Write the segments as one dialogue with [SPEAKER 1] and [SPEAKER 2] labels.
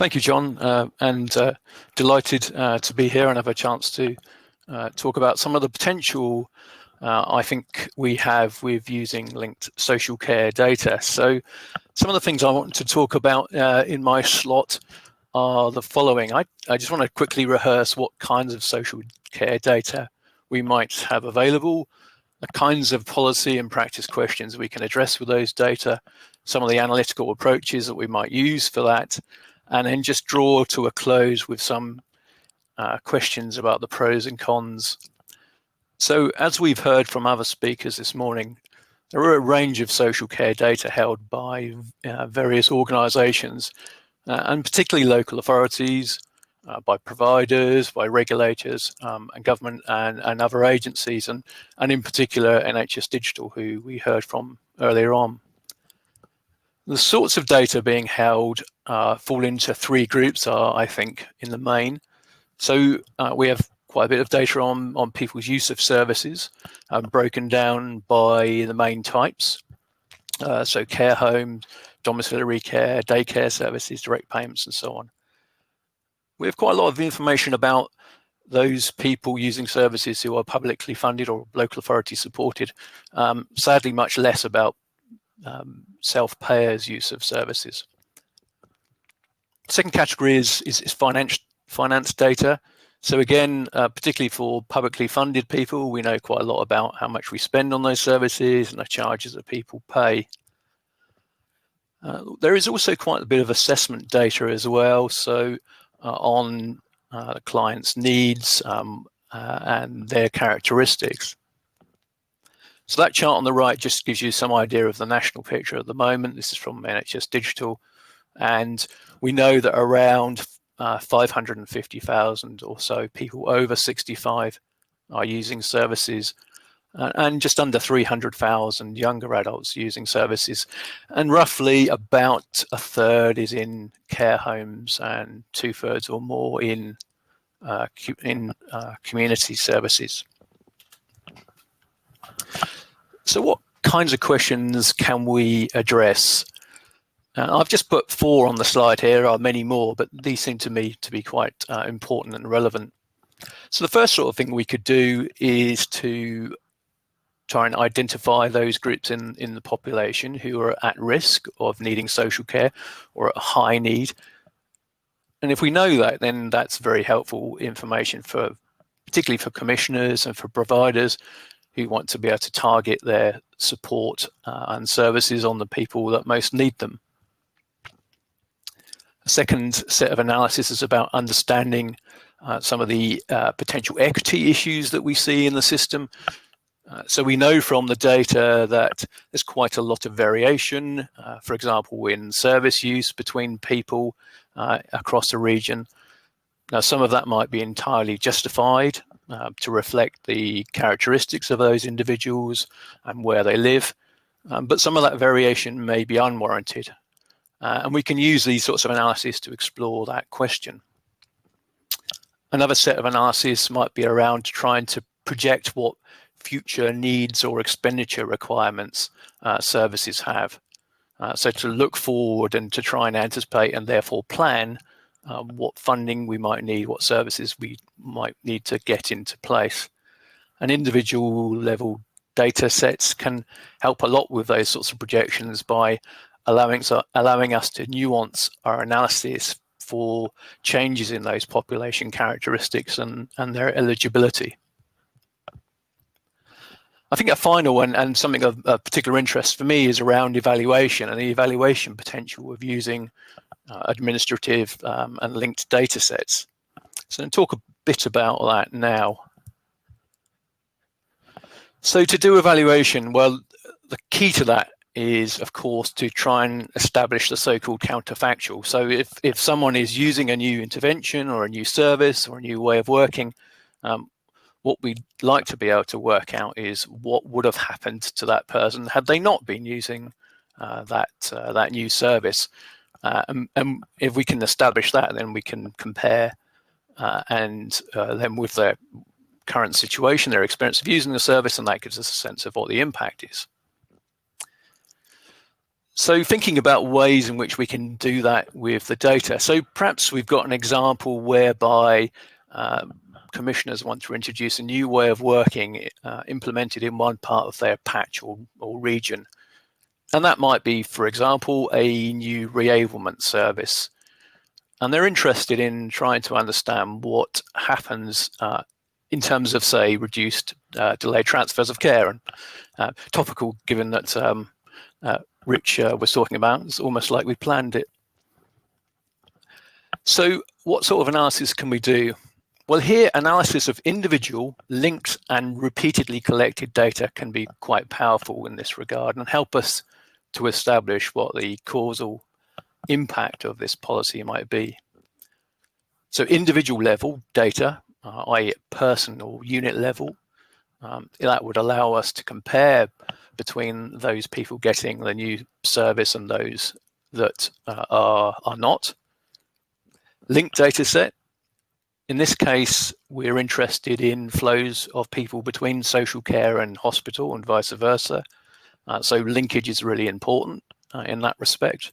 [SPEAKER 1] Thank you, John, and delighted to be here and have a chance to talk about some of the potential I think we have with using linked social care data. So some of the things I want to talk about in my slot are the following. I just want to quickly rehearse what kinds of social care data we might have available, the kinds of policy and practice questions we can address with those data, some of the analytical approaches that we might use for that, and then just draw to a close with some questions about the pros and cons. So as we've heard from other speakers this morning, there are a range of social care data held by various organisations, and particularly local authorities, by providers, by regulators, and government and other agencies, and in particular NHS Digital, who we heard from earlier on. The sorts of data being held fall into three groups, I think, in the main. So we have quite a bit of data on people's use of services, broken down by the main types. So care homes, domiciliary care, daycare services, direct payments, and so on. We have quite a lot of information about those people using services who are publicly funded or local authority supported. Sadly, much less about self-payers' use of services. Second category is finance data. So again, particularly for publicly funded people, we know quite a lot about how much we spend on those services and the charges that people pay. There is also quite a bit of assessment data as well, so on the client's needs and their characteristics. So that chart on the right just gives you some idea of the national picture at the moment. This is from NHS Digital, and we know that around 550,000 or so people over 65 are using services, and just under 300,000 younger adults using services, and roughly about a third is in care homes and 2/3 or more in community services. So what kinds of questions can we address? I've just put 4 on the slide here. There are many more, but these seem to me to be quite important and relevant. So the first sort of thing we could do is to try and identify those groups in the population who are at risk of needing social care or at high need. And if we know that, then that's very helpful information for, particularly for commissioners and for providers who want to be able to target their support and services on the people that most need them. A second set of analysis is about understanding some of the potential equity issues that we see in the system. So we know from the data that there's quite a lot of variation, for example, in service use between people across a region. Now, some of that might be entirely justified to reflect the characteristics of those individuals and where they live, but some of that variation may be unwarranted. And we can use these sorts of analysis to explore that question. Another set of analysis might be around trying to project what future needs or expenditure requirements services have. So to look forward and to try and anticipate and therefore plan what funding we might need, what services we might need to get into place. And individual level data sets can help a lot with those sorts of projections by allowing us to nuance our analysis for changes in those population characteristics and their eligibility. I think a final one, and something of particular interest for me, is around evaluation and the evaluation potential of using administrative and linked data sets. So I'll talk a bit about that now. So to do evaluation, well, the key to that is, of course, to try and establish the so-called counterfactual. So if someone is using a new intervention or a new service or a new way of working, what we'd like to be able to work out is what would have happened to that person had they not been using that new service. And if we can establish that, then we can compare and then with their current situation, their experience of using the service, and that gives us a sense of what the impact is. So thinking about ways in which we can do that with the data. So perhaps we've got an example whereby commissioners want to introduce a new way of working implemented in one part of their patch or region. And that might be, for example, a new reablement service. And they're interested in trying to understand what happens in terms of, say, reduced delayed transfers of care. And topical, given that Rich was talking about. It's almost like we planned it. So what sort of analysis can we do? Well, here, analysis of individual, linked and repeatedly collected data can be quite powerful in this regard and help us to establish what the causal impact of this policy might be. So individual level data, i.e. person or unit level, that would allow us to compare between those people getting the new service and those that are not. Linked data set. In this case, we're interested in flows of people between social care and hospital and vice versa. So linkage is really important in that respect.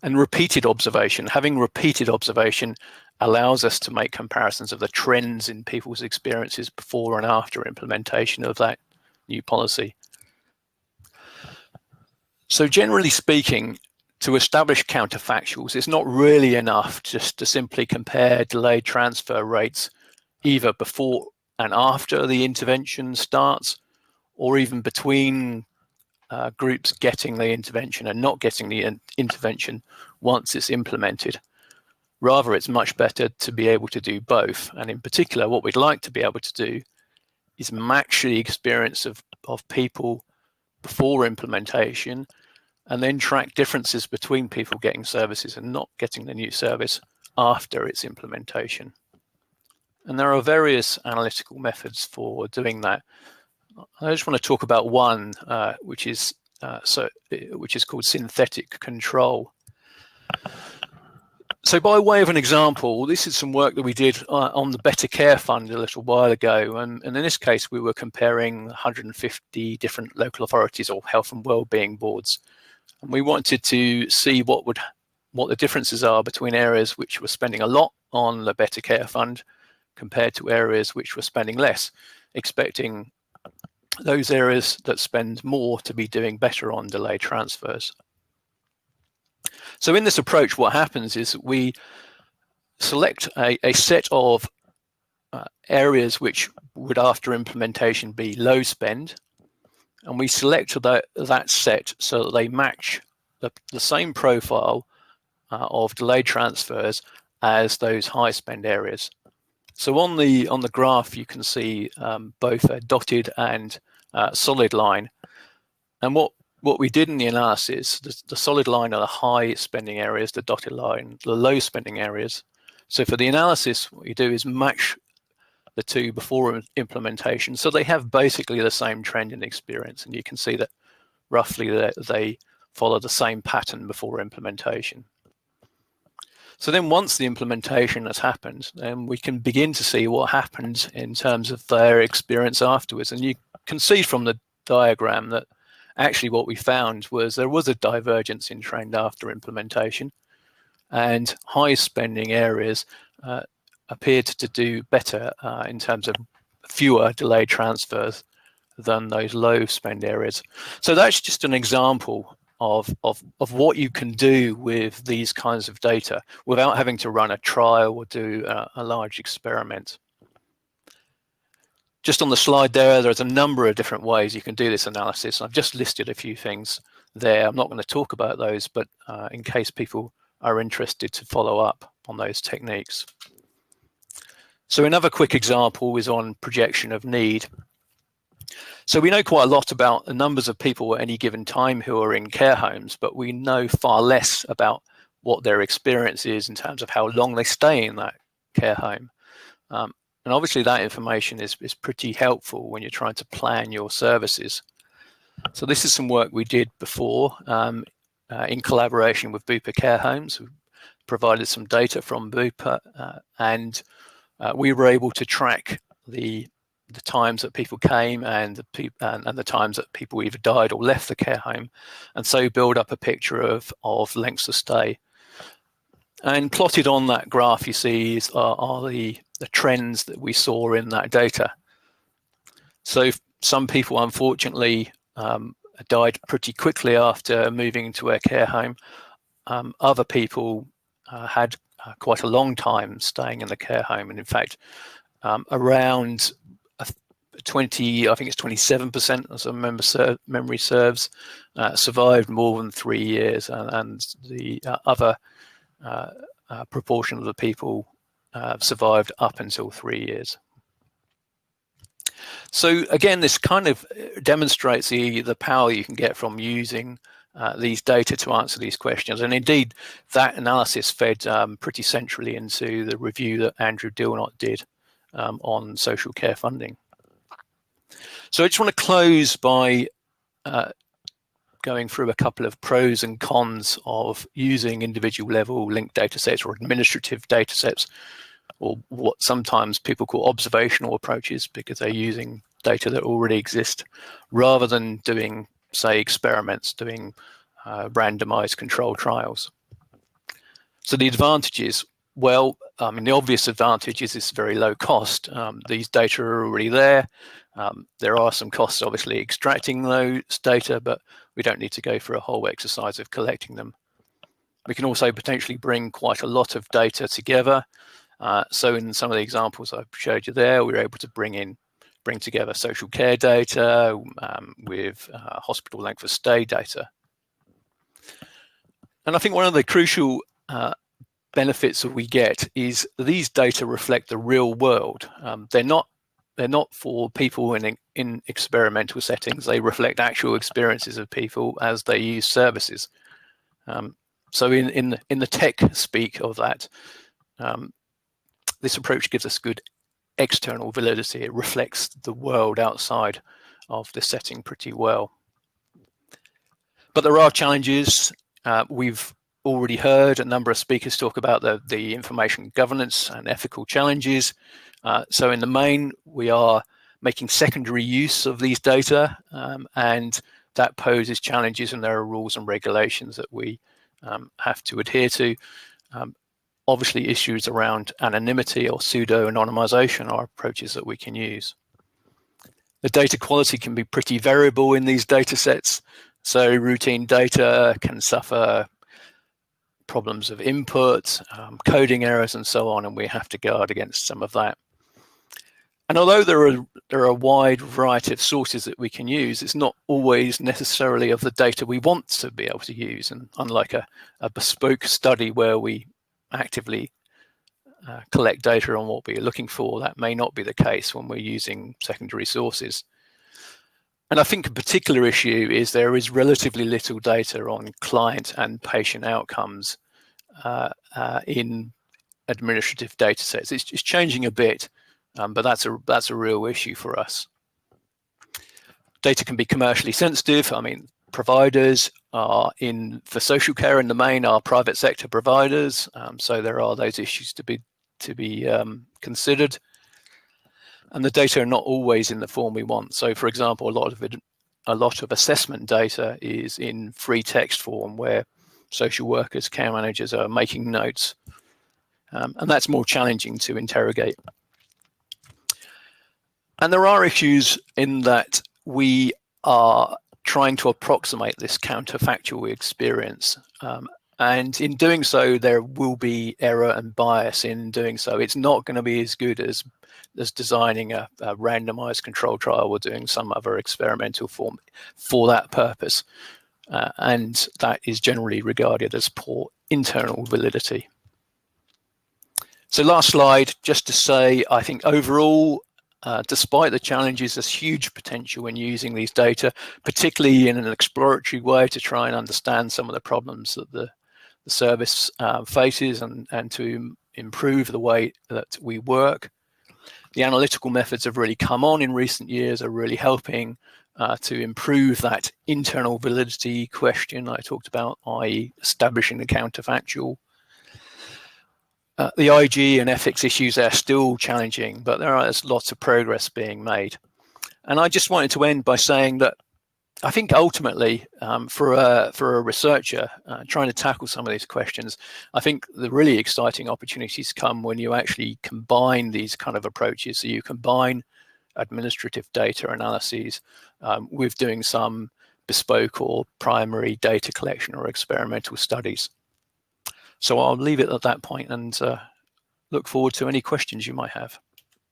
[SPEAKER 1] And repeated observation. Having repeated observation allows us to make comparisons of the trends in people's experiences before and after implementation of that new policy. So generally speaking, to establish counterfactuals, it's not really enough just to simply compare delayed transfer rates either before and after the intervention starts, or even between groups getting the intervention and not getting the intervention once it's implemented. Rather, it's much better to be able to do both. And in particular, what we'd like to be able to do is match the experience of people before implementation and then track differences between people getting services and not getting the new service after its implementation. And there are various analytical methods for doing that. I just want to talk about one, which is called synthetic control. So by way of an example, this is some work that we did on the Better Care Fund a little while ago. And in this case, we were comparing 150 different local authorities or health and wellbeing boards. And we wanted to see what the differences are between areas which were spending a lot on the Better Care Fund compared to areas which were spending less, expecting those areas that spend more to be doing better on delayed transfers. So in this approach, what happens is we select a set of areas which would, after implementation, be low spend, and we select that set so that they match the same profile of delayed transfers as those high spend areas. So on the graph, you can see both a dotted and solid line, and what we did in the analysis, the solid line are the high spending areas, the dotted line, the low spending areas. So for the analysis, what you do is match the two before implementation. So they have basically the same trend in experience. And you can see that roughly they follow the same pattern before implementation. So then once the implementation has happened, then we can begin to see what happens in terms of their experience afterwards. And you can see from the diagram that actually what we found was there was a divergence in trend after implementation, and high spending areas appeared to do better in terms of fewer delayed transfers than those low spend areas. So that's just an example of what you can do with these kinds of data without having to run a trial or do a large experiment. Just on the slide there's a number of different ways you can do this analysis. I've just listed a few things there. I'm not going to talk about those, but in case people are interested to follow up on those techniques. So another quick example is on projection of need. So we know quite a lot about the numbers of people at any given time who are in care homes, but we know far less about what their experience is in terms of how long they stay in that care home. And obviously that information is pretty helpful when you're trying to plan your services. So this is some work we did before in collaboration with Bupa Care Homes. We provided some data from Bupa and we were able to track the the times that people came and the times that people either died or left the care home, and so build up a picture of lengths of stay. And plotted on that graph you see are the trends that we saw in that data. So some people unfortunately died pretty quickly after moving into a care home. Other people had quite a long time staying in the care home, and in fact around 20, I think it's 27%, as memory serves, survived more than 3 years, and the other proportion of the people survived up until 3 years. So again, this kind of demonstrates the power you can get from using these data to answer these questions. And indeed, that analysis fed pretty centrally into the review that Andrew Dilnott did on social care funding. So I just want to close by going through a couple of pros and cons of using individual level linked data sets or administrative data sets, or what sometimes people call observational approaches, because they're using data that already exist, rather than doing, say, experiments, doing randomized control trials. So the advantages, well, I mean, the obvious advantage is it's very low cost. These data are already there. There are some costs, obviously, extracting those data, but we don't need to go through a whole exercise of collecting them. We can also potentially bring quite a lot of data together. So in some of the examples I showed you there, we were able to bring together social care data with hospital length of stay data. And I think one of the crucial benefits that we get is these data reflect the real world. They're not for people in experimental settings. They reflect actual experiences of people as they use services. So in the tech speak of that, this approach gives us good external validity. It reflects the world outside of the setting pretty well. But there are challenges. We've already heard a number of speakers talk about the information governance and ethical challenges. So in the main, we are making secondary use of these data, and that poses challenges, and there are rules and regulations that we have to adhere to. Obviously, issues around anonymity or pseudo-anonymization are approaches that we can use. The data quality can be pretty variable in these data sets. So routine data can suffer problems of input, coding errors, and so on, and we have to guard against some of that. And although there are a wide variety of sources that we can use, it's not always necessarily of the data we want to be able to use. And unlike a bespoke study where we actively collect data on what we're looking for, that may not be the case when we're using secondary sources. And I think a particular issue is there is relatively little data on client and patient outcomes in administrative data sets. It's changing a bit, but that's a real issue for us. Data can be commercially sensitive. I mean, providers are for social care in the main are private sector providers, so there are those issues to be considered. And the data are not always in the form we want. So, for example, a lot of assessment data is in free text form, where social workers, care managers are making notes, and that's more challenging to interrogate. And there are issues in that we are trying to approximate this counterfactual experience. And in doing so, there will be error and bias in doing so. It's not going to be as good as designing a randomized control trial or doing some other experimental form for that purpose. And that is generally regarded as poor internal validity. So last slide, just to say, I think overall, despite the challenges, there's huge potential in using these data, particularly in an exploratory way to try and understand some of the problems that the service faces and to improve the way that we work. The analytical methods have really come on in recent years, are really helping to improve that internal validity question I talked about, i.e. establishing the counterfactual. The IG and ethics issues are still challenging, but there's lots of progress being made. And I just wanted to end by saying that I think ultimately, for a researcher trying to tackle some of these questions, I think the really exciting opportunities come when you actually combine these kind of approaches. So you combine administrative data analyses with doing some bespoke or primary data collection or experimental studies. So I'll leave it at that point and look forward to any questions you might have.